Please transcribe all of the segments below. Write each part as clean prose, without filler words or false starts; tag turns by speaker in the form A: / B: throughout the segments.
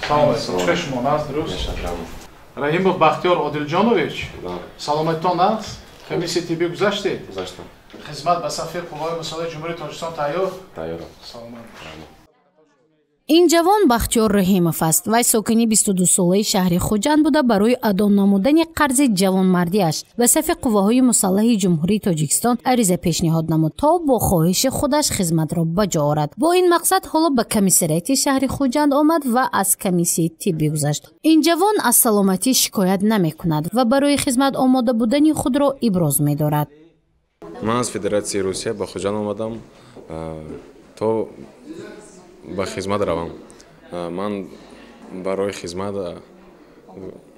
A: چه شما ناز درست؟ رحیمov بختیار عادلجانویچ سلامتتان است؟ کمیسی طبی گذاشتید؟
B: گذاشتم.
A: خدمت به صفحه قوای مسئله جمهوری تاجیکستان تیار؟
B: تیار.
A: سلامت.
C: این جوان بختیار رحیمов است. وی ساکنی 22 ساله شهر خوجند بوده برای ادا نمودن قرض جوانمردیش به صف قواهای مسلح جمهوری تاجیکستان عریضه پیشنهاد نمود تا با خواهش خودش خدمت را بجا آورد. با این مقصد حالا به کمیسریت شهر خوجند آمد و از کمیسی طبی گذشت. این جوان از سلامتی شکایت نمی کند و برای خدمت آماده بودن خود را ابراز می دارد.
B: من از فدراسیای روسیه به خوجند آمدم تا به خدمت روم. من برای خدمت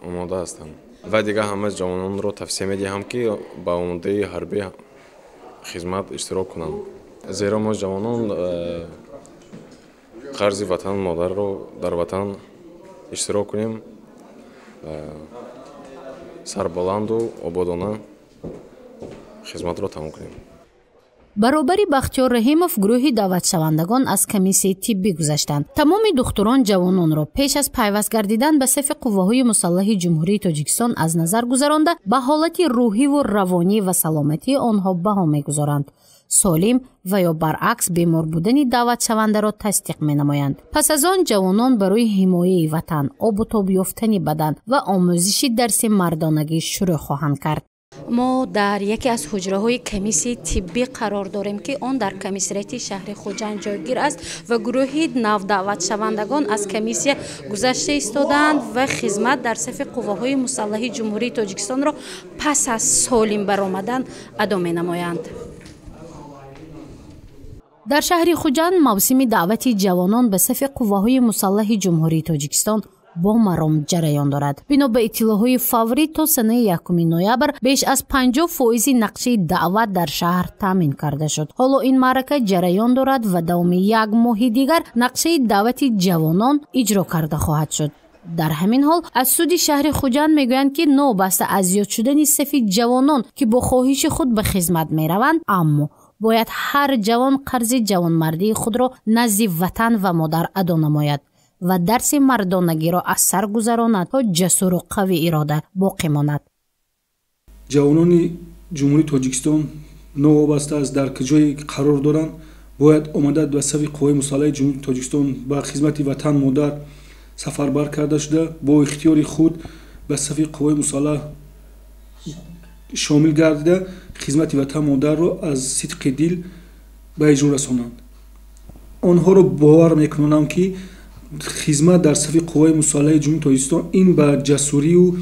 B: آماده هستم و دیگه همه جوانان رو توصیه میدهم که با آماده حربی خدمت اشتراک کنند. زیرا ما جوانان قرض وطن مادر رو در وطن اشتراک کنیم، سربلند و آبادانه خدمت رو تمام کنیم.
C: برابری بختیار رحیمов گروهی دعوت شوندگان از کمیسی طبی گذشتند. تمام دختران جوانان را پیش از پیوست گردیدن به صف قواهای مسلح جمهوری تاجیکستان از نظر گذرانده به حالت روحی و روانی و سلامتی آنها بها میگذارند. سالم و یا برعکس بیمار بودن دعوت شونده را تصدیق می نمایند. پس از آن جوانان برای حمایه وطن، آب و تاب یافتن بدن و آموزش درس مردانگی شروع خواهند کرد. ما در یکی از حجره‌های کمیسی طبی قرار داریم که آن در کمیسریت شهر خوجند جایگیر است و گروهی نو دعوت شوندگان از کمیسی گذشته ایستادند و خدمت در صف قواهای مسلح جمهوری تاجیکستان را پس از سالم برآمدن ادا می‌نمایند. در شهر خوجند موسم دعوت جوانان به صف قواهای مسلح جمهوری تاجیکستان با مرام جریان دارد. بنا به اطلاعهای فوری تا سنه 1 نوامبر بیش از 50% نقشه دعوت در شهر تامین کرده شد. حالا این معرکه جریان دارد و دوام 1 ماه دیگر نقشه دعوت جوانان اجرا کرده خواهد شد. در همین حال از سود شهر خوجند میگویند که نوبسته از زیاد شدن صف جوانان که با خواهش خود به خدمت میروند، اما باید هر جوان قرض جوانمردی خود را نزد وطن و مادر ادا نماید و درس مردانگی را از سر گذراند تا جسور و قوی اراده باقی ماند.
D: جوانان جمهوری تاجیکستان نوابسته از در کجای قرار دارند باید آمدن به صف قوای مسلح جمهوری تاجیکستان به خدمت وطن مادر سفربر کرده شده، با اختیار خود به صف قوای مسلح شامل گردیده خدمت وطن مادر را از صدق دل به اجرا رسانند. آنها را باور میکنم که خدمت در صف قوای مسلح جمهوری تاجیکستان این به جسوری و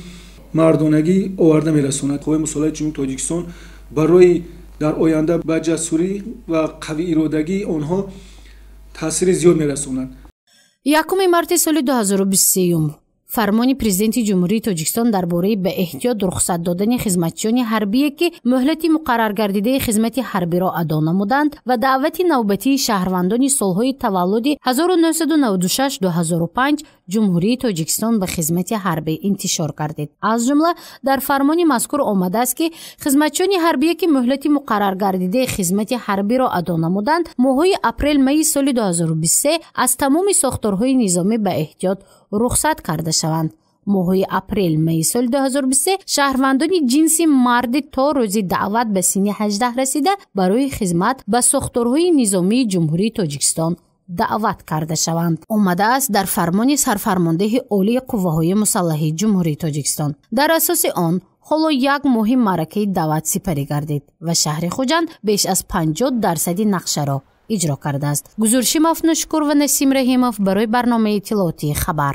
D: مردانگی آورده میرساند. قوای مسلح جمهوری تاجیکستان برای در آینده به جسوری و قوی ارادگی آنها تاثیر زیاد میرساند.
C: 1 مارس سال 2023 فرمان پرزیدنت جمهوری تاجیکستان درباره به احتیاط رخصت دادن خدمتچیان حربی که مهلت مقرر گردیده خدمت حربی را ادا نمودند و دعوت نوبتی شهروندان سالهای تولد 1996-2005 جمهوری تاجیکستان به خدمت حربی انتشار گردید. از جمله در فرمان مذکور آمده است که خدمتچیان حربی که مهلت مقرر گردیده خدمت حربی را ادا نمودند ماه‌های اپریل می سال 2023 از تمام ساختارهای نظامی به احتیاط رخصت کرده شوند. ماه‌های اپریل می سال 2023 شهروندان جنس مرد تا روز دعوت به سن 18 رسیده برای خدمت به ساختارهای نظامی جمهوری تاجیکستان دعوت کرده شوند. آمده است در فرمان سرفرمانده عالی قواهای مسلح جمهوری تاجیکستان. در اساس آن حالا 1 ماه معرکه دعوت سپری گردید و شهر خوجند بیش از 50% نقشه را اجرا کرده است. گزارش مفنوشکور و نسیم رحیمov برای برنامه اطلاعاتی خبر.